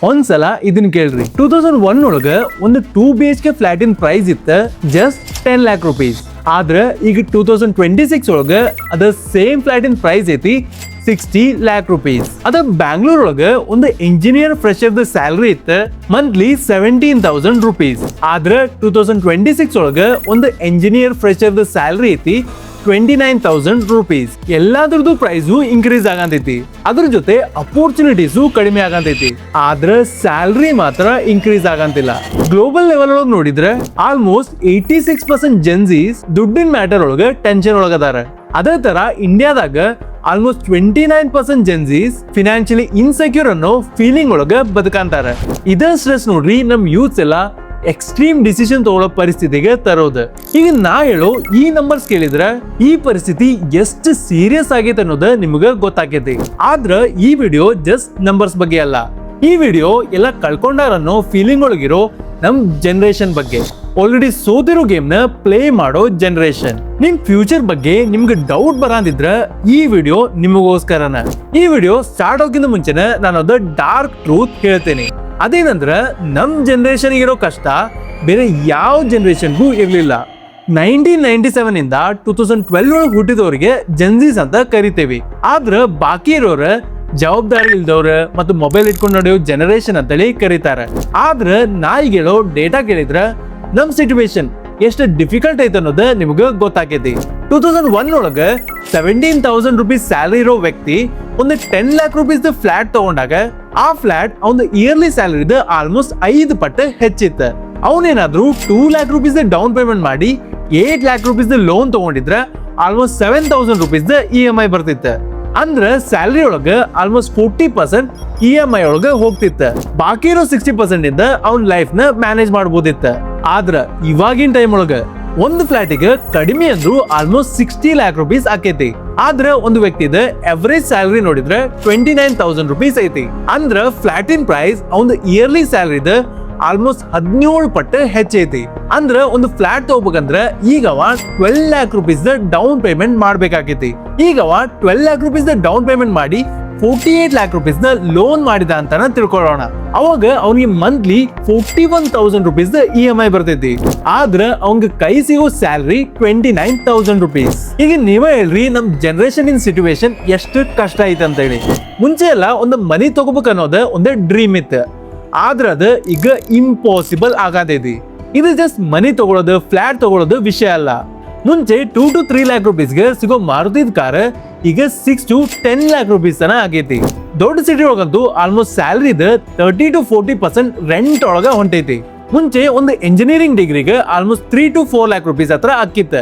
ಒಂದ್ಸಲ ಇದನ್ನ ಕೇಳ್ರಿ. 2001 ಒಳಗ ಒಂದು 2 BHK ಫ್ಲಾಟ್ ಇನ್ ಪ್ರೈಸ್ ಇತ್ತ ಜಸ್ಟ್ 10 lakh rupees. ಆದ್ರೆ ಈಗ 2026 ಒಳಗ ಅದ ಸೇಮ್ ಫ್ಲಾಟ್ ಇನ್ ಪ್ರೈಸ್ ಐತಿ 60 lakh rupees. ಅದ ಬ್ಯಾಂಗ್ಳೂರ್ ಒಳಗ ಒಂದು ಇಂಜಿನಿಯರ್ ಫ್ರೆಶರ್ ದ ಸ್ಯಾಲರಿ ಇತ್ತ ಮಂತ್ಲಿ 17,000 rupees. ಆದ್ರೆ 2026 ಒಳಗ ಒಂದು ಇಂಜಿನಿಯರ್ ಫ್ರೆಶರ್ ದ ಸ್ಯಾಲರಿ ಐತಿ 29,000 rupees. ಎಲ್ಲಾದ್ರದ್ದು ಪ್ರೈಸು ಇನ್ಕ್ರೀಸ್ ಆಗಂತೈತಿ, ಅದ್ರ ಜೊತೆ ಅಪರ್ಚುನಿಟೀಸು ಕಡಿಮೆ ಆಗಂತೈತಿ, ಆದ್ರೆ ಸ್ಯಾಲರಿ ಮಾತ್ರ ಇನ್ಕ್ರೀಸ್ ಆಗಂತಿಲ್ಲ. ಗ್ಲೋಬಲ್ ಲೆವೆಲ್ ಒಳಗೆ ನೋಡಿದ್ರೆ ಆಲ್ಮೋಸ್ಟ್ 86% ಜೆನ್ಸೀಸ್ ದುಡ್ಡಿನ ಮ್ಯಾಟರ್ ಒಳಗೆ ಟೆನ್ಷನ್ ಒಳಗದಾರ. ಅದೇ ತರ ಇಂಡಿಯಾದಾಗ ಆಲ್ಮೋಸ್ಟ್ 29% ಜೆನ್ಸೀಸ್ ಫಿನಾನ್ಷಿಯಲಿ ಇನ್ಸೆಕ್ಯೂರ್ ಅನ್ನೋ ಫೀಲಿಂಗ್ ಒಳಗೆ ಬದುಕಂತಾರ. ಇದೇ ಸ್ಟ್ರೆಸ್ ನೋಡ್ರಿ ನಮ್ ಯೂತ್ಸ್ ಎಲ್ಲ ಎಕ್ಸ್ಟ್ರೀಮ್ ಡಿಸಿಷನ್ ತಗೊಳ್ಳೋ ಪರಿಸ್ಥಿತಿಗೆ ತರೋದು. ಈಗ ನಾ ಹೇಳೋ ಈ ನಂಬರ್ಸ್ ಕೇಳಿದ್ರೆ ಈ ಪರಿಸ್ಥಿತಿ ಎಷ್ಟು ಸೀರಿಯಸ್ ಆಗೈತೆ ಅನ್ನೋದು ನಿಮ್ಗೆ ಗೊತ್ತಾಗೈತಿ. ಆದ್ರ ಈ ವಿಡಿಯೋ ಜಸ್ಟ್ ನಂಬರ್ಸ್ ಬಗ್ಗೆ ಅಲ್ಲ, ಈ ವಿಡಿಯೋ ಎಲ್ಲ ಕಳ್ಕೊಂಡಾರನ್ನೋ ಫೀಲಿಂಗ್ ಒಳಗಿರೋ ನಮ್ ಜನರೇಷನ್ ಬಗ್ಗೆ, ಆಲ್ರೆಡಿ ಸೋತಿರೋ ಗೇಮ್ ನ ಪ್ಲೇ ಮಾಡೋ ಜನರೇಷನ್. ನಿಮ್ ಫ್ಯೂಚರ್ ಬಗ್ಗೆ ನಿಮ್ಗೆ ಡೌಟ್ ಬರಂದಿದ್ರ ಈ ವಿಡಿಯೋ ನಿಮಗೋಸ್ಕರನ. ಈ ವಿಡಿಯೋ ಸ್ಟಾರ್ಟ್ ಹೋಗಿಂದ ಮುಂಚೆನೆ ನಾನು ಅದ ಡಾರ್ಕ್ ಟ್ರೂತ್ ಹೇಳ್ತೇನೆ. ಅದೇನಂದ್ರ ನಮ್ ಜನರೇಷನ್ ಇರೋ ಕಷ್ಟ ಬೇರೆ ಯಾವ ಜನರೇಷನ್ಗೂ ಇರ್ಲಿಲ್ಲ. 1997 ಇಂದ 2012 ಒಳಗೆ ಹುಟ್ಟಿದವರಿಗೆ ಜೆನ್ಸೀಸ್ ಅಂತ ಕರಿತೇವಿ. ಆದ್ರ ಬಾಕಿ ಇರೋರ ಜವಾಬ್ದಾರಿ ಇಲ್ದವ್ರ ಮತ್ತು ಮೊಬೈಲ್ ಇಟ್ಕೊಂಡು ನಡೆಯೋ ಜನರೇಷನ್ ಅಂತೇಳಿ ಕರೀತಾರೆ. ಆದ್ರ ನಾ ಈಗ ಹೇಳೋ ಡೇಟಾ ಕೇಳಿದ್ರ ನಮ್ ಸಿಚುವೇಶನ್ ಎಷ್ಟು ಡಿಫಿಕಲ್ಟ್ ಐತೆ ಅನ್ನೋದು ನಿಮ್ಗೆ ಗೊತ್ತಾಗೈತಿ. 2001 ಒಳಗ 17,000 rupees ಸ್ಯಾಲರಿ ಇರೋ ವ್ಯಕ್ತಿ ಒಂದು 10 lakh rupees ಫ್ಲಾಟ್ ತಗೊಂಡಾಗ ಆ ಫ್ಲಾಟ್ ಅವನ ಇಯರ್ಲಿ ಸ್ಯಾಲರಿದ ಆಲ್ಮೋಸ್ಟ್ 5 ಪಟ್ಟು ಹೆಚ್ಚಿತ್ತ. ಅವನೇನಾದ್ರೂ 2 lakh rupees ಡೌನ್ ಪೇಮೆಂಟ್ ಮಾಡಿ 8 lakh rupees ಲೋನ್ ತಗೊಂಡಿದ್ರ ಆಲ್ಮೋಸ್ಟ್ 7,000 rupees EMI ಬರ್ತಿತ್ತ. ಅಂದ್ರ ಸ್ಯಾಲರಿ ಒಳಗ ಆಲ್ಮೋಸ್ಟ್ 40% EMI ಒಳಗ ಹೋಗ್ತಿತ್ತ. ಬಾಕಿ ಇರೋ 60% ಇಂದ ಅವನ್ ಲೈಫ್ ನ ಮ್ಯಾನೇಜ್ ಮಾಡಬಹುದಿತ್ತ. ಆದ್ರ ಇವಾಗಿನ ಟೈಮ್ ಒಳಗ ಒಂದು ಫ್ಲಾಟಿಗೆ ಕಡಿಮೆ ಅಂದ್ರೂ ಆಲ್ಮೋಸ್ಟ್ 60 lakh rupees ಆಕೈತಿ. ಆದ್ರೆ ಒಂದು ವ್ಯಕ್ತಿದ ಎವರೇಜ್ ಸ್ಯಾಲರಿ ನೋಡಿದ್ರೆ 29,000 rupees ಐತಿ. ಅಂದ್ರ ಫ್ಲಾಟ್ ಇನ್ ಪ್ರೈಸ್ ಅವನ ಇಯರ್ಲಿ ಸ್ಯಾಲರಿದ ಆಲ್ಮೋಸ್ಟ್ 17 ಪಟ್ಟು ಹೆಚ್ಚೈತಿ. ಅಂದ್ರ ಒಂದು ಫ್ಲಾಟ್ ತಗೋಬೇಕಂದ್ರ ಈಗವ 12 lakh rupees ಡೌನ್ ಪೇಮೆಂಟ್ ಮಾಡ್ಬೇಕಾಗೈತಿ. ಈಗವ 12 lakh rupees ಡೌನ್ ಪೇಮೆಂಟ್ ಮಾಡಿ 48 lakh rupees ಲೋನ್ ಮಾಡಿದ ಅಂತಾನ ತಿಳ್ಕೊಳ್ಳೋಣ. ಅವಾಗ ಅವನಿಗೆ ಮಂತ್ಲಿ 41,000 rupees EMI ಬರ್ತೈತಿ. ಆದ್ರ ಅವಂಗ ಕೈ ಸಿಗೋ ಸ್ಯಾಲರಿ 29,000 rupees. ಈಗ ನೀವೇ ಹೇಳ್ರಿ ನಮ್ ಜನರೇಷನ್ ಇನ್ ಸಿಚುವೇಶನ್ ಎಷ್ಟು ಕಷ್ಟ ಐತೆ ಅಂತ ಹೇಳಿ. ಮುಂಚೆ ಎಲ್ಲ ಒಂದು ಮನಿ ತಗೋಬೇಕು ಅನ್ನೋದು ಒಂದೇ ಡ್ರೀಮ್ ಇತ್ತು, ಆದ್ರ ಅದು ಈಗ ಇಂಪಾಸಿಬಲ್ ಆಗತೈತಿ. ಇದು ಜಸ್ಟ್ ಮನಿ ತಗೊಳ್ಳೋದು ಫ್ಲಾಟ್ ತಗೊಳ್ಳೋದು ವಿಷಯ ಅಲ್ಲ. ಮುಂಚೆ 2 to 3 lakh rupees ಗೆ ಸಿಗೋ ಮಾರುತಿದ್ ಕಾರ್ ಈಗ 6 to 10 lakh rupees ತನ ಆಗೈತಿ. ದೊಡ್ಡ ಸಿಟಿ ಒಳಗಂತೂ ಆಲ್ಮೋಸ್ಟ್ ಸ್ಯಾಲರಿದ 30 to 40% ರೆಂಟ್ ಒಳಗ ಹೊಂಟೈತಿ. ಮುಂಚೆ ಒಂದು ಇಂಜಿನಿಯರಿಂಗ್ ಡಿಗ್ರಿಗೆ ಆಲ್ಮೋಸ್ಟ್ 3 to 4 lakh rupees ಹತ್ರ ಆಕಿತ್ತ.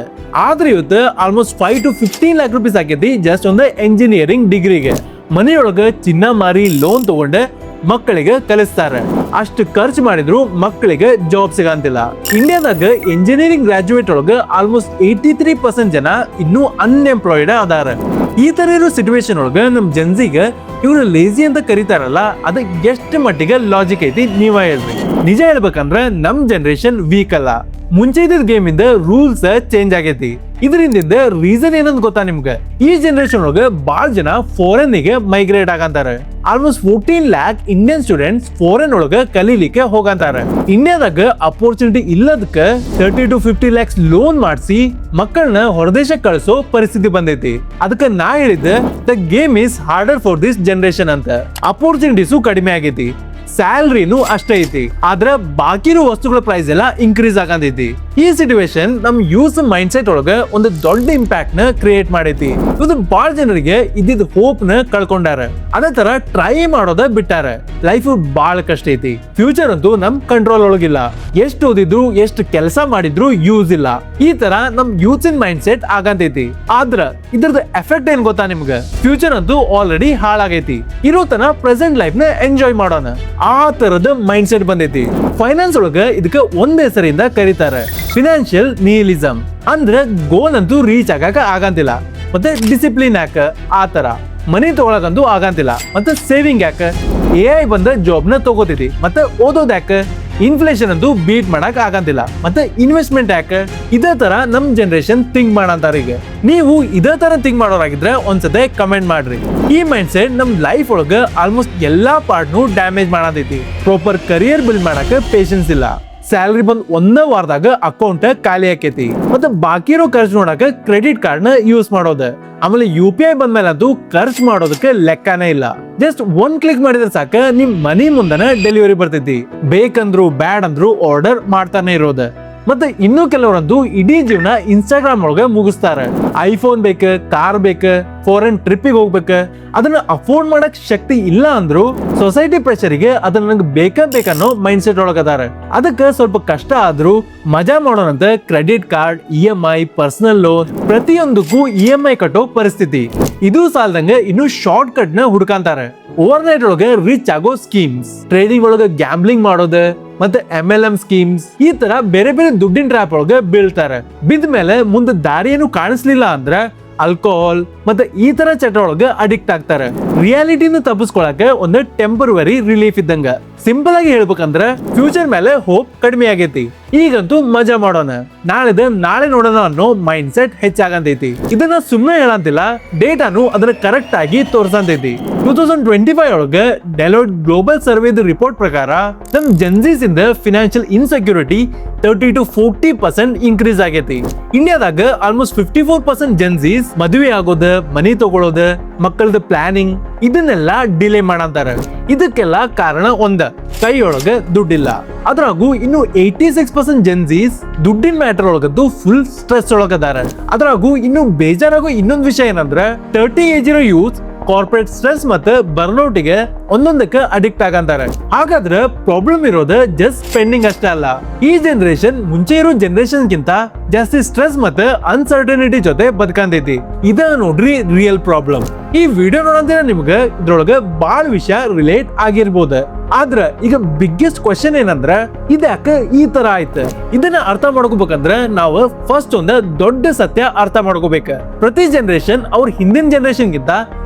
ಆದ್ರೆ ಇವತ್ತು ಆಲ್ಮೋಸ್ಟ್ 5 to 15 lakh rupees ಆಗೈತಿ ಜಸ್ಟ್ ಒಂದು ಇಂಜಿನಿಯರಿಂಗ್ ಡಿಗ್ರಿಗೆ. ಮನೆಯೊಳಗ ಚಿನ್ನ ಮಾರಿ ಲೋನ್ ತಗೊಂಡೆ ಮಕ್ಕಳಿಗೆ ಕಲಿಸ್ತಾರೆ. ಅಷ್ಟು ಖರ್ಚು ಮಾಡಿದ್ರು ಮಕ್ಕಳಿಗೆ ಜಾಬ್ ಸಿಗಂತಿಲ್ಲ. ಇಂಡಿಯಾದಾಗ ಇಂಜಿನಿಯರಿಂಗ್ ಗ್ರಾಜುಯೇಟ್ ಒಳಗ ಆಲ್ಮೋಸ್ಟ್ 83% ಜನ ಇನ್ನೂ ಅನ್ಎಂಪ್ಲಾಯ್ಡ್ ಅದಾರ. ಈ ತರ ಇರೋ ಸಿಚುವೇಶನ್ ಒಳಗ ನಮ್ ಜನ್ಸಿಗೆ ಇವ್ರು ಲೇಜಿ ಅಂತ ಕರೀತಾರಲ್ಲ, ಅದ ಎಷ್ಟು ಮಟ್ಟಿಗೆ ಲಾಜಿಕ್ ಐತಿ ನೀವ ಹೇಳ್ರಿ. ನಿಜ ಹೇಳ್ಬೇಕಂದ್ರ ನಮ್ ಜನರೇಷನ್ ವೀಕ್ ಅಲ್ಲ. ಮುಂಚೆ ಇದ್ದ ಗೇಮ್ ಇಂದ ರೂಲ್ಸ್ ಚೇಂಜ್ ಆಗೈತಿ. ಇದರಿಂದ ರೀಸನ್ ಏನಂತ ಗೊತ್ತಾ ನಿಮ್ಗೆ? ಈ ಜನರೇಷನ್ ಒಳಗ ಬಾಳ ಜನ ಫಾರಿನ್ ಗೆ ಮೈಗ್ರೇಟ್ ಆಗಂತಾರೆ. Almost 14 lakh Indian students foreign ಒಳಗ ಕಲೀಲಿಕ್ಕೆ ಹೋಗಂತಾರೆ. ಇಂಡಿಯಾದಾಗ ಅಪರ್ಚುನಿಟಿ ಇಲ್ಲದಕ್ಕ 30 to 50 lakhs ಲೋನ್ ಮಾಡಿಸಿ ಮಕ್ಕಳನ್ನ ಹೊರದೇಶಕ್ಕೆ ಕಳಿಸೋ ಪರಿಸ್ಥಿತಿ ಬಂದೈತಿ. ಅದಕ್ಕೆ ನಾ ಹೇಳಿದ್ದೆ the game is harder for this generation ಅಂತ. ಅಪರ್ಚುನಿಟೀಸು ಕಡಿಮೆ ಆಗೈತಿ, ಸ್ಯಾಲರಿನೂ ಅಷ್ಟೇ ಐತಿ, ಆದ್ರ ಬಾಕಿ ಇರೋ ವಸ್ತುಗಳ ಪ್ರೈಸ್ ಎಲ್ಲ ಇನ್ಕ್ರೀಸ್ ಆಗಂತೈತಿ. ಈ ಸಿಚುವೇಶನ್ ನಮ್ ಯೂಸ್ ಮೈಂಡ್ ಸೆಟ್ ಒಳಗ ಒಂದು ದೊಡ್ಡ ಇಂಪ್ಯಾಕ್ಟ್ ನ ಕ್ರಿಯೇಟ್ ಮಾಡೈತಿ. ಇದು ಬಾಳ ಜನರಿಗೆ ಇದ್ದಿದ್ ಹೋಪ್ ನ ಕಳ್ಕೊಂಡಾರ. ಅದೇ ತರ ಟ್ರೈ ಮಾಡೋದ ಬಿಟ್ಟಾರ. ಲೈಫ್ ಬಾಳ ಕಷ್ಟ ಐತಿ. ಫ್ಯೂಚರ್ ಅಂತೂ ನಮ್ ಕಂಟ್ರೋಲ್ ಒಳಗಿಲ್ಲ. ಎಷ್ಟು ಓದಿದ್ರು ಎಷ್ಟು ಕೆಲಸ ಮಾಡಿದ್ರು ಯೂಸ್ ಇಲ್ಲ. ಈ ತರ ನಮ್ ಯೂತ್ ಇನ್ ಮೈಂಡ್ ಸೆಟ್ ಆಗಂತೈತಿ. ಆದ್ರ ಇದ್ರದ ಎಫೆಕ್ಟ್ ಏನ್ ಗೊತ್ತಾ ನಿಮ್ಗೆ? ಫ್ಯೂಚರ್ ಅಂತೂ ಆಲ್ರೆಡಿ ಹಾಳಾಗೈತಿ. ಇರೋ ತನ ಪ್ರೆಸೆಂಟ್ ಲೈಫ್ ನ ಎಂಜಾಯ್ ಮಾಡೋಣ ಆ ತರದ ಮೈಂಡ್ ಸೆಟ್ ಬಂದೈತಿ. ಫೈನಾನ್ಸ್ ಒಳಗ ಇದಕ್ಕೆ ಒಂದ್ ಹೆಸರಿಂದ ಕರೀತಾರೆ, ಫಿನಾನ್ಷಿಯಲ್ ನಿಹಿಲಿಸಂ. ಅಂದ್ರೆ ಗೋಲ್ ಅಂತೂ ರೀಚ್ ಆಗಂತಿಲ್ಲ, ಮತ್ತೆ ಡಿಸಿಪ್ಲಿನ್ ಯಾಕ ಆ ತರ. ಮನಿ ತಗೊಳಕಂತೂ ಆಗಂತಿಲ್ಲ, ಮತ್ತೆ ಸೇವಿಂಗ್ ಯಾಕ. AI ಬಂದ ಜಾಬ್ ನ ತಗೋತೈತಿ, ಮತ್ತೆ ಓದೋದ್ ಯಾಕ. ಇನ್ಫ್ಲೇಷನ್ ಅಂತೂ ಬೀಟ್ ಮಾಡಕ್ ಆಗಂತಿಲ್ಲ, ಮತ್ತೆ ಇನ್ವೆಸ್ಟ್ಮೆಂಟ್ ಯಾಕೆ? ಇದೇ ತರ ನಮ್ ಜನರೇಷನ್ ಥಿಂಕ್ ಮಾಡಂತಾರ. ಈಗ ನೀವು ಇದೇ ತರ ಥಿಂಕ್ ಮಾಡೋರಾಗಿದ್ರೆ ಒಂದ್ಸತೆ ಕಮೆಂಟ್ ಮಾಡ್ರಿ. ಈ ಮೈಂಡ್ ಸೆಟ್ ನಮ್ ಲೈಫ್ ಒಳಗ ಆಲ್ಮೋಸ್ಟ್ ಎಲ್ಲಾ ಪಾರ್ಟ್ನು ಡ್ಯಾಮೇಜ್ ಮಾಡತೈತಿ. ಪ್ರಾಪರ್ ಕರಿಯರ್ ಬಿಲ್ಡ್ ಮಾಡಕ್ ಪೇಷನ್ಸ್ ಇಲ್ಲ, ಸ್ಯಾಲರಿ ಬಂದ್ ಒಂದೇ ವಾರದಾಗ ಅಕೌಂಟ್ ಖಾಲಿ ಆಕೈತಿ, ಮತ್ತೆ ಬಾಕಿ ಇರೋ ಖರ್ಚು ನೋಡಕ ಕ್ರೆಡಿಟ್ ಕಾರ್ಡ್ ನ ಯೂಸ್ ಮಾಡೋದು. ಆಮೇಲೆ UPI ಬಂದ್ಮೇಲೆ ಅದು ಖರ್ಚು ಮಾಡೋದಕ್ಕೆ ಲೆಕ್ಕನೇ ಇಲ್ಲ. ಜಸ್ಟ್ ಒಂದ್ ಕ್ಲಿಕ್ ಮಾಡಿದ್ರೆ ಸಾಕ ನಿಮ್ ಮನಿ ಮುಂದನ ಡೆಲಿವರಿ ಬರ್ತೈತಿ. ಬೇಕಂದ್ರು ಬ್ಯಾಡ್ ಅಂದ್ರು ಆರ್ಡರ್ ಮಾಡ್ತಾನೆ ಇರೋದು. ಮತ್ತೆ ಇನ್ನೂ ಕೆಲವರಂತೂ ಇಡೀ ಜೀವನ ಇನ್ಸ್ಟಾಗ್ರಾಮ್ ಒಳಗೆ ಮುಗಿಸ್ತಾರೆ. ಐಫೋನ್ ಬೇಕ, ಕಾರ್ ಬೇಕ, ಫಾರಿನ್ ಟ್ರಿಪ್ಪಿಗೆ ಹೋಗ್ಬೇಕ, ಅದನ್ನ ಅಫೋರ್ಡ್ ಮಾಡಕ್ ಶಕ್ತಿ ಇಲ್ಲ ಅಂದ್ರು ಸೊಸೈಟಿ ಪ್ರೆಷರ್ಗೆ ಅದನ್ನ ನಂಗೆ ಬೇಕನ್ನೋ ಮೈಂಡ್ ಸೆಟ್ ಒಳಗದಾರ. ಅದಕ್ಕೆ ಸ್ವಲ್ಪ ಕಷ್ಟ ಆದ್ರೂ ಮಜಾ ಮಾಡೋಣಂತ credit card, EMI, personal loan, ಪ್ರತಿಯೊಂದಕ್ಕೂ EMI ಕಟ್ಟೋ ಪರಿಸ್ಥಿತಿ. ಇದು ಸಾಲದಂಗ ಇನ್ನು ಶಾರ್ಟ್ ಕಟ್ ನ ಹುಡ್ಕಂತಾರೆ. ಓವರ್ ನೈಟ್ ಒಳಗೆ ರಿಚ್ ಆಗೋ ಸ್ಕೀಮ್ಸ್, ಟ್ರೇಡಿಂಗ್ ಒಳಗೆ ಗ್ಯಾಂಬ್ಲಿಂಗ್ ಮಾಡೋದು, ಮತ್ತೆ MLM ಸ್ಕೀಮ್ಸ್, ಈ ತರ ಬೇರೆ ಬೇರೆ ದುಡ್ಡಿನ ಟ್ರ್ಯಾಪ್ ಒಳಗೆ ಬೀಳ್ತಾರೆ. ಬಿದ್ದ ಮೇಲೆ ಮುಂದೆ ದಾರಿ ಏನು ಕಾಣಿಸ್ಲಿಲ್ಲ ಅಂದ್ರೆ ಆಲ್ಕೋಹಾಲ್ ಮತ್ತೆ ಈ ತರ ಚಟ ಒಳಗೆ ಅಡಿಕ್ಟ್ ಆಗ್ತಾರೆ. ರಿಯಾಲಿಟಿನ ತಪ್ಪಿಸ್ಕೊಳಕ್ಕೆ ಒಂದು ಟೆಂಪರರಿ ರಿಲೀಫ್ ಇದ್ದಂಗ. ಸಿಂಪಲ್ ಆಗಿ ಹೇಳ್ಬೇಕಂದ್ರೆ ಫ್ಯೂಚರ್ ಮೇಲೆ ಹೋಪ್ ಕಡಿಮೆ ಆಗೈತಿ. ಈಗಂತೂ ಮಜಾ ಮಾಡೋಣ, ನಾಳೆ ನೋಡೋಣ ಅನ್ನೋ ಮೈಂಡ್ ಸೆಟ್ ಹೆಚ್ಚಾಗಂತೈತಿ. ಇದನ್ನ ಸುಮ್ಮನೆ ಹೇಳಂತಿಲ್ಲ, ಡೇಟಾನು ಅದನ್ನ ಕರೆಕ್ಟ್ ಆಗಿ ತೋರ್ಸಂತೈತಿ. 2025 ಒಳಗೆ ಡೆಲೋಯ್ಟ್ ಗ್ಲೋಬಲ್ ಸರ್ವೆ ರಿಪೋರ್ಟ್ ಪ್ರಕಾರ ನಮ್ ಜೆನ್ಸೀಸ್ ಇಂದ ಫಿನಾನ್ಷಿಯಲ್ ಇನ್ಸೆಕ್ಯೂರಿಟಿ 30 to 40% ಇನ್ಕ್ರೀಸ್ ಆಗೈತಿ. ಇಂಡಿಯಾದಾಗ ಆಲ್ಮೋಸ್ಟ್ 54% ಜೆನ್ಸೀಸ್ ಮದುವೆ ಆಗೋದು, ಮನಿ ತಗೊಳ್ಳೋದು, ಮಕ್ಕಳದ ಪ್ಲಾನಿಂಗ್ ಇದನ್ನೆಲ್ಲ ಡಿಲೇ ಮಾಡಂತಾರೆ. ಇದಕ್ಕೆಲ್ಲ ಕಾರಣ ಒಂದ, ಕೈಯೊಳಗ ದುಡ್ಡಿಲ್ಲ. ಅದ್ರಾಗೂ ಇನ್ನು 86% ಜೆನ್ಸೀಸ್ ದುಡ್ಡಿನ ಮ್ಯಾಟರ್ ಒಳಗದ್ದು ಫುಲ್ ಸ್ಟ್ರೆಸ್ ಒಳಗದಾರ. ಅದ್ರಾಗೂ ಇನ್ನು ಬೇಜಾರಾಗೋ ಇನ್ನೊಂದು ವಿಷಯ ಏನಂದ್ರೆ 30 ಏಜ್ ಇರೋ ಯೂತ್ ಕಾರ್ಪೊರೇಟ್ ಸ್ಟ್ರೆಸ್ ಮತ್ತೆ ಬರ್ನೌಟಿಗೆ ಒಂದೊಂದಕ್ಕೆ ಅಡಿಕ್ಟ್ ಆಗಂತಾರೆ. ಹಾಗಾದ್ರೆ ಪ್ರಾಬ್ಲಮ್ ಇರೋದು ಜಸ್ಟ್ ಸ್ಪೆಂಡಿಂಗ್ ಅಷ್ಟೇ ಅಲ್ಲ. ಈ ಜನರೇಷನ್ ಮುಂಚೆ ಇರೋ ಜನರೇಷನ್ ಗಿಂತ ಜಾಸ್ತಿ ಸ್ಟ್ರೆಸ್ ಮತ್ತೆ ಅನ್ಸರ್ಟನಿಟಿ ಜೊತೆ ಬದುಕಂತೈತಿ. ಇದ ನೋಡ್ರಿ ರಿಯಲ್ ಪ್ರಾಬ್ಲಮ್. ಈ ವಿಡಿಯೋ ನೋಡಂತ ನಿಮ್ಗೆ ಇದ್ರೊಳಗ ಬಾಳ ವಿಷಯ ರಿಲೇಟ್ ಆಗಿರ್ಬೋದು. ಆದ್ರ ಈಗ ಬಿಗ್ಗೆಸ್ಟ್ ಕ್ವಶನ್ ಏನಂದ್ರ ಇದ್ಯಾಕ ಈ ತರ ಆಯ್ತು? ಇದನ್ನ ಅರ್ಥ ಮಾಡ್ಕೋಬೇಕಂದ್ರ ನಾವು ಫಸ್ಟ್ ಒಂದು ದೊಡ್ಡ ಸತ್ಯ ಅರ್ಥ ಮಾಡ್ಕೋಬೇಕು. ಪ್ರತಿ ಜನರೇಷನ್ ಅವ್ರ ಹಿಂದಿನ ಜನರೇಷನ್ ಗಿಂತ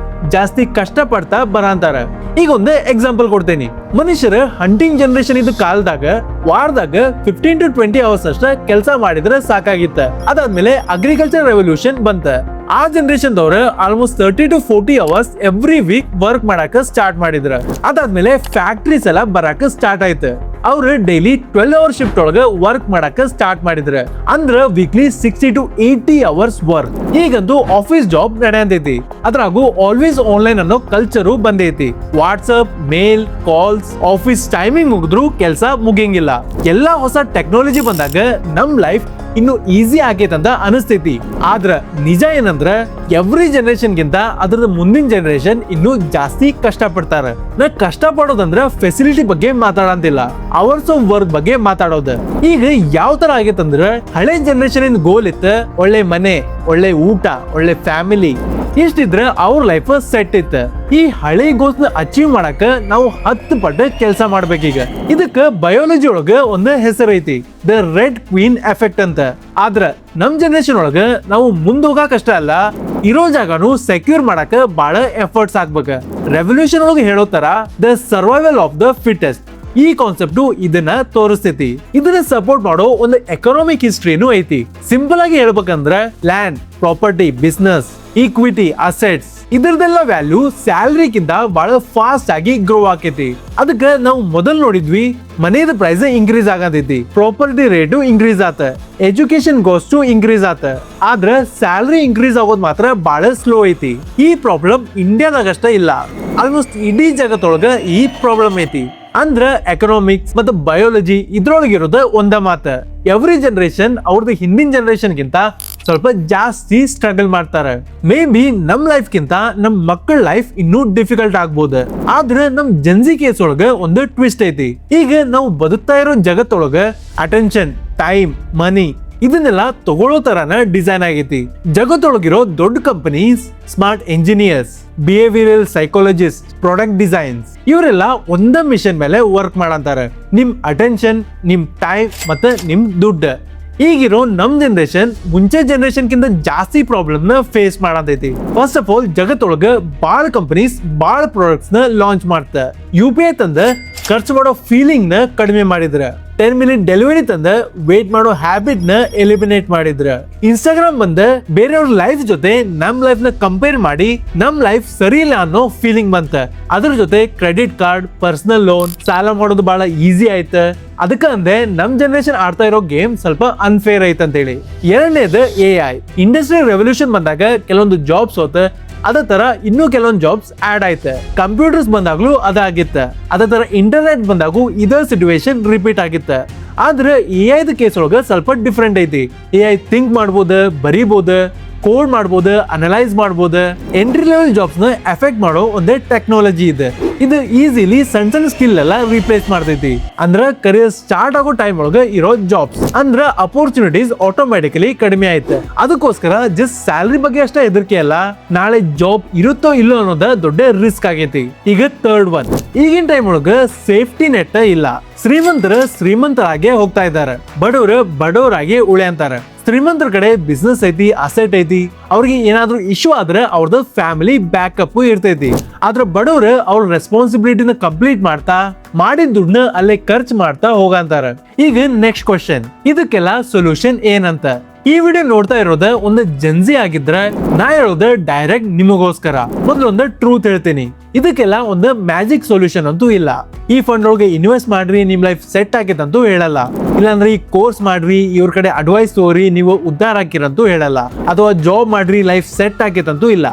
ಜಾಸ್ತಿ ಕಷ್ಟ ಪಡ್ತಾ ಬರಂತಾರ. ಈಗ ಒಂದು ಎಕ್ಸಾಂಪಲ್ ಕೊಡ್ತೇನೆ. ಮನುಷ್ಯರು ಹಂಟಿಂಗ್ ಜನರೇಷನ್ ಇದ್ದ ಕಾಲದಾಗ ವಾರದಾಗ 15 to 20 ಅವರ್ಸ್ ಅಷ್ಟ ಕೆಲಸ ಮಾಡಿದ್ರೆ ಸಾಕಾಗಿತ್ತ. ಅದಾದ್ಮೇಲೆ ಅಗ್ರಿಕಲ್ಚರ್ ರೆವಲ್ಯೂಷನ್ ಬಂತ. ಆ ಜನರೇಷನ್ ದವ್ರ almost 30 to 40 hours every week work ಮಾಡಾಕ ಸ್ಟಾರ್ಟ್ ಮಾಡಿದ್ರ. ಅದಾದ್ಮೇಲೆ ಫ್ಯಾಕ್ಟ್ರೀಸ್ ಎಲ್ಲ ಬರಾಕ ಸ್ಟಾರ್ಟ್ ಆಯ್ತು. ಅವ್ರು ಡೈಲಿ 12 ಅವರ್ ಶಿಫ್ಟ್ ಒಳಗ ವರ್ಕ್ ಮಾಡಾಕ ಸ್ಟಾರ್ಟ್ ಮಾಡಿದ್ರ. ಅಂದ್ರ ವೀಕ್ಲಿ 60 to 80 ಅವರ್ಸ್ ವರ್ಕ್. ಈಗಂತೂ ಆಫೀಸ್ ಜಾಬ್ ನಡೆಯಂತೈತಿ. ಅದ್ರಾಗೂ ಆಲ್ವೇಸ್ ಆನ್ಲೈನ್ ಅನ್ನೋ ಕಲ್ಚರು ಬಂದೈತಿ. WhatsApp, mail, calls, office timing ಮುಗಿದ್ರು ಕೆಲಸ ಮುಗಿಯಂಗಿಲ್ಲ. ಎಲ್ಲಾ ಹೊಸ ಟೆಕ್ನಾಲಜಿ ಬಂದಾಗ ನಮ್ ಲೈಫ್ ಇನ್ನು ಈಸಿ ಆಗೈತಂತ ಅನಿಸ್ತೈತಿ. ಆದ್ರ ನಿಜ ಏನಂದ್ರ ಎವ್ರಿ ಜನರೇಷನ್ ಗಿಂತ ಅದ್ರದ ಮುಂದಿನ ಜನರೇಷನ್ ಇನ್ನು ಜಾಸ್ತಿ ಕಷ್ಟ ಪಡ್ತಾರ. ನಾ ಕಷ್ಟ ಪಡೋದಂದ್ರ ಫೆಸಿಲಿಟಿ ಬಗ್ಗೆ ಮಾತಾಡಂತಿಲ್ಲ, ಅವರ್ಸ್ ಆಫ್ ವರ್ಕ್ ಬಗ್ಗೆ ಮಾತಾಡೋದು. ಈಗ ಯಾವ ತರ ಆಗೈತಂದ್ರ ಹಳೆ ಜನರೇಷನ್ ಗೋಲ್ ಇತ್ತ ಒಳ್ಳೆ ಮನೆ, ಒಳ್ಳೆ ಊಟ, ಒಳ್ಳೆ ಫ್ಯಾಮಿಲಿ ಇಷ್ಟಿದ್ರೆ ಅವ್ರ ಲೈಫ್ ಸೆಟ್ ಇತ್ತು. ಈ ಹಳೆ ಗೋಲ್ಸ್ ನ ಅಚೀವ್ ಮಾಡಕ ನಾವು 10 ಪಟ್ಟು ಕೆಲಸ ಮಾಡ್ಬೇಕೀಗ. ಇದಕ್ಕ ಬಯೋಲಜಿ ಒಳಗ ಒಂದು ಹೆಸರು ಐತಿ, ದ ರೆಡ್ ಕ್ವೀನ್ ಎಫೆಕ್ಟ್ ಅಂತ. ಆದ್ರ ನಮ್ ಜನರೇಷನ್ ಒಳಗ ನಾವು ಮುಂದ್ ಹೋಗಕಷ್ಟ ಅಲ್ಲ, ಇರೋ ಜಾಗನು ಸೆಕ್ಯೂರ್ ಮಾಡಕ ಬಹಳ ಎಫರ್ಟ್ಸ್ ಆಗ್ಬೇಕ. ರೆವಲ್ಯೂಷನ್ ಒಳಗೆ ಹೇಳೋ ತರ the survival of the fittest ಈ ಕಾನ್ಸೆಪ್ಟ್ ಇದನ್ನ ತೋರಿಸ್ತೈತಿ. ಇದನ್ನ ಸಪೋರ್ಟ್ ಮಾಡೋ ಒಂದು ಎಕನಾಮಿಕ್ ಹಿಸ್ಟ್ರಿನೂ ಐತಿ. ಸಿಂಪಲ್ ಆಗಿ ಹೇಳ್ಬೇಕಂದ್ರೆ land, property, business, equity, assets ಇದರದೆಲ್ಲ ವ್ಯಾಲ್ಯೂ ಸ್ಯಾಲರಿಗಿಂತ ಬಹಳ ಫಾಸ್ಟ್ ಆಗಿ ಗ್ರೋ ಆಕೈತಿ. ಅದಕ್ಕೆ ನಾವು ಮೊದಲು ನೋಡಿದ್ವಿ ಮನೆಯದ ಪ್ರೈಸ್ ಇನ್ಕ್ರೀಸ್ ಆಗತೈತಿ, ಪ್ರಾಪರ್ಟಿ ರೇಟು ಇನ್ಕ್ರೀಸ್ ಆತ, ಎಜುಕೇಶನ್ ಕಾಸ್ಟು ಇನ್ಕ್ರೀಸ್ ಆತ. ಆದ್ರೆ ಸ್ಯಾಲರಿ ಇನ್ಕ್ರೀಸ್ ಆಗೋದು ಮಾತ್ರ ಬಹಳ ಸ್ಲೋ ಐತಿ. ಈ ಪ್ರಾಬ್ಲಮ್ ಇಂಡಿಯಾದಾಗಷ್ಟ ಇಲ್ಲ, ಆಲ್ಮೋಸ್ಟ್ ಇಡೀ ಜಗತ್ತೊಳಗ ಈ ಪ್ರಾಬ್ಲಮ್ ಐತಿ. ಅಂದ್ರ ಎಕನಾಮಿಕ್ಸ್ ಮತ್ತು ಬಯೋಲಜಿ ಇದ್ರೊಳಗಿರೋದು ಒಂದ ಮಾತ. ಎವ್ರಿ ಜನರೇಷನ್ ಅವ್ರದ್ದು ಹಿಂದಿನ ಜನರೇಷನ್ ಗಿಂತ ಸ್ವಲ್ಪ ಜಾಸ್ತಿ ಸ್ಟ್ರಗಲ್ ಮಾಡ್ತಾರೆ. ಮೇ ಬಿ ನಮ್ ಲೈಫ್ ಗಿಂತ ನಮ್ ಮಕ್ಕಳ ಲೈಫ್ ಇನ್ನೂ ಡಿಫಿಕಲ್ಟ್ ಆಗ್ಬೋದು. ಆದ್ರೆ ನಮ್ ಜನ್ಸಿ ಕೇಸ್ ಒಳಗ ಒಂದು ಟ್ವಿಸ್ಟ್ ಐತಿ. ಈಗ ನಾವು ಬದುಕ್ತಾ ಇರೋ ಜಗತ್ತೊಳಗ ಅಟೆನ್ಷನ್, ಟೈಮ್, ಮನಿ ಇದನ್ನೆಲ್ಲ ತಗೊಳ್ಳೋ ತರಾನ ಡಿಸೈನ್ ಆಗೈತಿ. ಜಗತ್ತೊಳಗಿರೋ ದೊಡ್ಡ companies, smart engineers, behavioural psychologist, product designs ಇವರೆಲ್ಲ ಒಂದ ಮಿಷನ್ ಮೇಲೆ ವರ್ಕ್ ಮಾಡಂತಾರೆ. ನಿಮ್ ಅಟೆನ್ಷನ್, ನಿಮ್ ಟೈಮ್ ಮತ್ತೆ ನಿಮ್ ದುಡ್ಡು. ಈಗಿರೋ ನಮ್ ಜನರೇಷನ್ ಮುಂಚೆ ಜನರೇಷನ್ ಕಿಂತ ಜಾಸ್ತಿ ಪ್ರಾಬ್ಲಮ್ ನ ಫೇಸ್ ಮಾಡತೈತಿ. ಫಸ್ಟ್ ಆಫ್ ಆಲ್ ಜಗತ್ತೊಳಗ ಬಾಳ ಕಂಪನೀಸ್ ಬಾಳ ಪ್ರಾಡಕ್ಟ್ಸ್ ನ ಲಾಂಚ್ ಮಾಡ್ತ. UPI ತಂದ ಖರ್ಚು ಮಾಡೋ ಫೀಲಿಂಗ್ ನ ಕಡಿಮೆ ಮಾಡಿದ್ರ. 10 ಮಿನಿಟ್ ಡೆಲಿವರಿ ತಂದ ವೇಟ್ ಮಾಡೋ ಹ್ಯಾಬಿಟ್ ನ ಎಲಿಮಿನೇಟ್ ಮಾಡಿದ್ರ. ಇನ್ಸ್ಟಾಗ್ರಾಮ್ ಬಂದ ಬೇರೆಯವ್ರ ಲೈಫ್ ಜೊತೆ ನಮ್ ಲೈಫ್ ನ ಕಂಪೇರ್ ಮಾಡಿ ನಮ್ ಲೈಫ್ ಸರಿ ಇಲ್ಲ ಅನ್ನೋ ಫೀಲಿಂಗ್ ಬಂತ. ಅದ್ರ ಜೊತೆ ಕ್ರೆಡಿಟ್ ಕಾರ್ಡ್, ಪರ್ಸನಲ್ ಲೋನ್, ಸಾಲ ಮಾಡೋದು ಬಹಳ ಈಸಿ ಆಯ್ತ. ಅದಕ್ಕ ಅಂದೆ ನಮ್ ಜನರೇಷನ್ ಆಡ್ತಾ ಇರೋ ಗೇಮ್ ಸ್ವಲ್ಪ ಅನ್ಫೇರ್ ಐತ್ ಅಂತ ಹೇಳಿ. ಎರಡನೇದು AI. ಇಂಡಸ್ಟ್ರಿಯಲ್ ರೆವಲ್ಯೂಷನ್ ಬಂದಾಗ ಕೆಲವೊಂದು ಜಾಬ್ಸ್ ಹೋತ, ಅದೇ ತರ ಇನ್ನೂ ಕೆಲವೊಂದು ಜಾಬ್ಸ್ ಆಡ್ ಆಯ್ತು. ಕಂಪ್ಯೂಟರ್ಸ್ ಬಂದಾಗ್ಲೂ ಅದಾಗಿತ್ತ. ಅದೇ ತರ ಇಂಟರ್ನೆಟ್ ಬಂದಾಗೂ ಇದೇ ಸಿಚುವೇಶನ್ ರಿಪೀಟ್ ಆಗಿತ್ತ. ಆದ್ರೆ AI ಕೇಸ್ ಒಳಗ ಸ್ವಲ್ಪ ಡಿಫ್ರೆಂಟ್ ಐತಿ. AI ಥಿಂಕ್ ಮಾಡ್ಬೋದು, ಬರೀಬಹುದು, ಕೋಡ್ ಮಾಡ್ಬೋದು, ಅನಲೈಸ್ ಮಾಡ್ಬೋದು. ಎಂಟ್ರಿ ಲೆವೆಲ್ ಜಾಬ್ಸ್ ನ ಎಫೆಕ್ಟ್ ಮಾಡೋ ಒಂದೇ ಟೆಕ್ನಾಲಜಿ ಇದೆ. ಇದು ಈಸಿಲಿ ಸಣ್ಣ ಸಣ್ಣ ಸ್ಕಿಲ್ ಎಲ್ಲ ರಿಪ್ಲೇಸ್ ಮಾಡ್ತೈತಿ. ಅಂದ್ರ ಕರಿಯರ್ ಸ್ಟಾರ್ಟ್ ಆಗೋ ಟೈಮ್ ಒಳಗ ಇರೋ ಜಾಬ್ಸ್ ಅಂದ್ರ ಅಪರ್ಚುನಿಟೀಸ್ ಆಟೋಮ್ಯಾಟಿಕಲಿ ಕಡಿಮೆ ಆಯ್ತು. ಅದಕ್ಕೋಸ್ಕರ ಜಸ್ಟ್ ಸ್ಯಾಲರಿ ಬಗ್ಗೆ ಅಷ್ಟೇ ಹೆದರಿಕೆ ಅಲ್ಲ, ನಾಳೆ ಜಾಬ್ ಇರುತ್ತೋ ಇಲ್ಲೋ ಅನ್ನೋದ ದೊಡ್ಡ ರಿಸ್ಕ್ ಆಗೈತಿ. ಈಗ ಥರ್ಡ್ ಒನ್, ಈಗಿನ ಟೈಮ್ ಒಳಗ ಸೇಫ್ಟಿ ನೆಟ್ ಇಲ್ಲ. ಶ್ರೀಮಂತರಾಗೆ ಹೋಗ್ತಾ ಇದ್ದಾರೆ, ಬಡವರು ಬಡವರಾಗಿ ಉಳಿಯಂತಾರೆ. ಶ್ರೀಮಂತರ ಕಡೆ ಬಿಸ್ನೆಸ್ ಐತಿ, ಅಸೆಟ್ ಐತಿ, ಅವ್ರಿಗೆ ಏನಾದ್ರೂ ಇಶ್ಯೂ ಆದ್ರೆ ಅವ್ರದ್ದು ಫ್ಯಾಮಿಲಿ ಬ್ಯಾಕಪ್ ಇರ್ತೈತಿ. ಆದ್ರೆ ಬಡವರು ಅವ್ರ ರೆಸ್ಪಾನ್ಸಿಬಿಲಿಟಿನ ಕಂಪ್ಲೀಟ್ ಮಾಡ್ತಾ ಮಾಡಿದ ದುಡ್ಡನ್ನ ಅಲ್ಲೇ ಖರ್ಚು ಮಾಡ್ತಾ ಹೋಗಂತಾರ. ಈಗ ನೆಕ್ಸ್ಟ್ ಕ್ವಶನ್, ಇದಕ್ಕೆಲ್ಲ ಸೊಲ್ಯೂಷನ್ ಏನಂತ? ಈ ವಿಡಿಯೋ ನೋಡ್ತಾ ಇರೋದ ಒಂದು ಜನ್ಸಿ ಆಗಿದ್ರೆ ನಾ ಹೇಳೋದು ಡೈರೆಕ್ಟ್ ನಿಮಗೋಸ್ಕರ. ಮೊದಲೊಂದು ಟ್ರೂತ್ ಹೇಳ್ತೀನಿ, ಇದಕ್ಕೆಲ್ಲ ಒಂದು ಮ್ಯಾಜಿಕ್ ಸೊಲ್ಯೂಷನ್ ಅಂತೂ ಇಲ್ಲ. ಈ ಫಂಡ್ ಒಳಗೆ ಇನ್ವೆಸ್ಟ್ ಮಾಡ್ರಿ ನಿಮ್ ಲೈಫ್ ಸೆಟ್ ಆಗೈತಂತೂ ಹೇಳಲ್ಲ. ಇಲ್ಲಾಂದ್ರೆ ಈ ಕೋರ್ಸ್ ಮಾಡ್ರಿ, ಇವ್ರ ಕಡೆ ಅಡ್ವೈಸ್ ತಗೋರಿ, ನೀವು ಉದ್ಧಾರ ಹಾಕಿರಂತೂ ಹೇಳಲ್ಲ. ಅಥವಾ ಜಾಬ್ ಮಾಡ್ರಿ, ಲೈಫ್ ಸೆಟ್ ಆಗೈತಂತೂ ಇಲ್ಲ.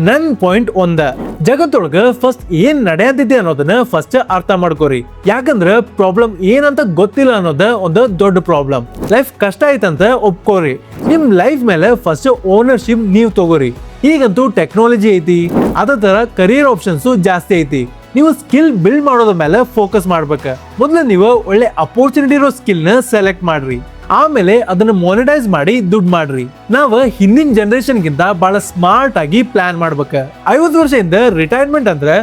ನನ್ ಪಾಯಿಂಟ್ ಒಂದ, ಜಗತ್ತೊಳಗ ಫಸ್ಟ್ ಏನ್ ನಡೆಯತೈತಿ ಅನ್ನೋದನ್ನ ಫಸ್ಟ್ ಅರ್ಥ ಮಾಡ್ಕೋರಿ. ಯಾಕಂದ್ರ ಪ್ರಾಬ್ಲಮ್ ಏನಂತ ಗೊತ್ತಿಲ್ಲ ಅನ್ನೋದ ಒಂದು ದೊಡ್ಡ ಪ್ರಾಬ್ಲಮ್. ಲೈಫ್ ಕಷ್ಟ ಐತಂತ ಒಪ್ಕೋರಿ. ನಿಮ್ ಲೈಫ್ ಮೇಲೆ ಫಸ್ಟ್ ಓನರ್ಶಿಪ್ ನೀವ್ ತಗೋರಿ. ಈಗಂತೂ ಟೆಕ್ನಾಲಜಿ ಐತಿ, ಅದೇ ತರ ಕರಿಯರ್ ಆಪ್ಷನ್ಸ್ ಜಾಸ್ತಿ ಐತಿ. ನೀವು ಸ್ಕಿಲ್ ಬಿಲ್ಡ್ ಮಾಡೋದ್ರ ಮೇಲೆ ಫೋಕಸ್ ಮಾಡ್ಬೇಕ. ಮೊದಲು ನೀವು ಒಳ್ಳೆ ಅಪರ್ಚುನಿಟಿ ಇರೋ ಸ್ಕಿಲ್ ನ ಸೆಲೆಕ್ಟ್ ಮಾಡ್ರಿ, ಆಮೇಲೆ ಅದನ್ನ ಮಾನಿಟೈಸ್ ಮಾಡಿ ದುಡ್ಡು ಮಾಡ್ರಿ. ನಾವ್ ಹಿಂದಿನ ಜನರೇಷನ್ ಗಿಂತ ಬಹಳ ಸ್ಮಾರ್ಟ್ ಆಗಿ ಪ್ಲಾನ್ ಮಾಡ್ಬೇಕ. 50 ವರ್ಷದಿಂದ ರಿಟೈರ್ಮೆಂಟ್ ಅಂದ್ರೆ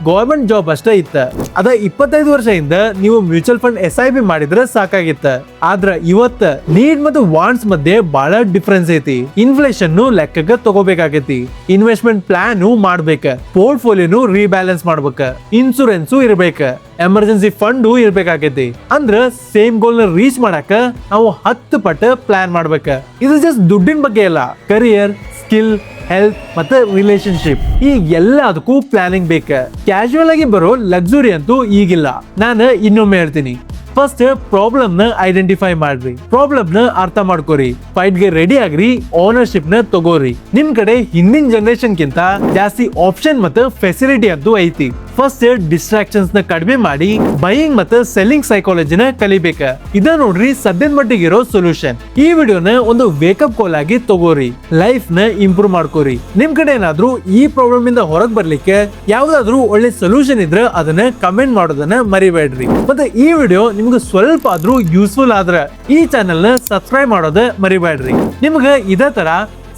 ಗವರ್ಮೆಂಟ್ ಜಾಬ್ ಅಷ್ಟೇ ಇತ್ತ. ಅದ 25 ವರ್ಷದಿಂದ ನೀವು ಮ್ಯೂಚುವಲ್ ಫಂಡ್ SIP ಮಾಡಿದ್ರೆ ಸಾಕಾಗಿತ್ತ. ಆದ್ರ ಇವತ್ತ ನೀಡ್ ಮತ್ತು ವಾಂಟ್ಸ್ ಮಧ್ಯೆ ಬಹಳ ಡಿಫರೆನ್ಸ್ ಐತಿ. ಇನ್ಫ್ಲೇಷನ್ ಲೆಕ್ಕಕ್ಕೆ ತಗೋಬೇಕಾಗೈತಿ, ಇನ್ವೆಸ್ಟ್ಮೆಂಟ್ ಪ್ಲಾನ್ ಮಾಡ್ಬೇಕ, ಪೋರ್ಟ್ಫೋಲಿಯೋನು ರೀಬ್ಯಾಲೆನ್ಸ್ ಮಾಡ್ಬೇಕ, ಇನ್ಸೂರೆನ್ಸ್ ಇರ್ಬೇಕ, ಎಮರ್ಜೆನ್ಸಿ ಫಂಡ್ ಇರ್ಬೇಕಾಗೈತಿ. ಅಂದ್ರ ಸೇಮ್ ಗೋಲ್ ನ ರೀಚ್ ಮಾಡಾಕ ನಾವು 10 ಪಟ್ಟು ಪ್ಲಾನ್ ಮಾಡ್ಬೇಕ. ಇದು ಜಸ್ಟ್ ದುಡ್ಡಿನ ಬಗ್ಗೆ ಅಲ್ಲ, ಕರಿಯರ್, ಸ್ಕಿಲ್, ಹೆಲ್ತ್ ಮತ್ತೆ ರಿಲೇಶನ್ಶಿಪ್, ಈ ಎಲ್ಲದಕ್ಕೂ ಪ್ಲಾನಿಂಗ್ ಬೇಕ. ಕ್ಯಾಶುವಲ್ ಆಗಿ ಬರೋ ಲಕ್ಸುರಿ ಅಂತೂ ಈಗಿಲ್ಲ. ನಾನು ಇನ್ನೊಮ್ಮೆ ಹೇಳ್ತೀನಿ, ಫಸ್ಟ್ ಪ್ರಾಬ್ಲಮ್ ನ ಐಡೆಂಟಿಫೈ ಮಾಡ್ರಿ, ಪ್ರಾಬ್ಲಮ್ ನ ಅರ್ಥ ಮಾಡ್ಕೋರಿ, ಫೈಟ್ ಗೆ ರೆಡಿ ಆಗ್ರಿ, ಓನರ್ಶಿಪ್ ನ ತಗೋರಿ. ನಿಮ್ ಕಡೆ ಹಿಂದಿನ ಜನರೇಷನ್ ಗಿಂತ ಜಾಸ್ತಿ ಆಪ್ಷನ್ ಮತ್ತೆ ಫೆಸಿಲಿಟಿ ಅಂತೂ ಐತಿ. ಫಸ್ಟ್ ಡಿಸ್ಟ್ರಾಕ್ಷನ್ಸ್ ನ ಕಡಿಮೆ ಮಾಡಿ ಬೈಯಿಂಗ್ ಮತ್ತೆ ಸೆಲ್ಲಿಂಗ್ ಸೈಕಾಲಜಿನ ಕಲಿಬೇಕ. ಇದ ನೋಡ್ರಿ ಸದ್ಯದ ಮಟ್ಟಿಗೆ ಇರೋ ಸೊಲ್ಯೂಷನ್. ಈ ವಿಡಿಯೋನ ಒಂದು ವೇಕಪ್ ಕಾಲ್ ಆಗಿ ತಗೋರಿ, ಲೈಫ್ ನ ಇಂಪ್ರೂವ್ ಮಾಡ್ಕೋರಿ. ನಿಮ್ ಕಡೆ ಏನಾದ್ರೂ ಈ ಪ್ರಾಬ್ಲಮ್ ಇಂದ ಹೊರಗ್ ಬರ್ಲಿಕ್ಕೆ ಯಾವ್ದಾದ್ರು ಒಳ್ಳೆ ಸೊಲ್ಯೂಷನ್ ಇದ್ರೆ ಅದನ್ನ ಕಮೆಂಟ್ ಮಾಡೋದನ್ನ ಮರಿಬೇಡ್ರಿ. ಮತ್ತೆ ಈ ವಿಡಿಯೋ ನಿಮ್ಗೆ ಸ್ವಲ್ಪ ಆದ್ರೂ ಯೂಸ್ಫುಲ್ ಆದ್ರೆ ಈ ಚಾನೆಲ್ ನ ಸಬ್ಸ್ಕ್ರೈಬ್ ಮಾಡೋದ ಮರಿಬೇಡ್ರಿ. ನಿಮ್ಗೆ ಇದೇ ತರ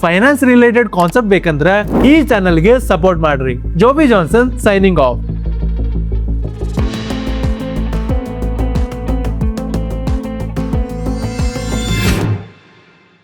ಫೈನಾನ್ಸ್ ರಿಲೇಟೆಡ್ ಕಾನ್ಸೆಪ್ಟ್ ಬೇಕಂದ್ರೆ ಈ ಚಾನೆಲ್ ಗೆ ಸಪೋರ್ಟ್ ಮಾಡ್ರಿ. ಜೋಬಿ ಜಾನ್ಸನ್ ಸೈನಿಂಗ್ ಆಫ್.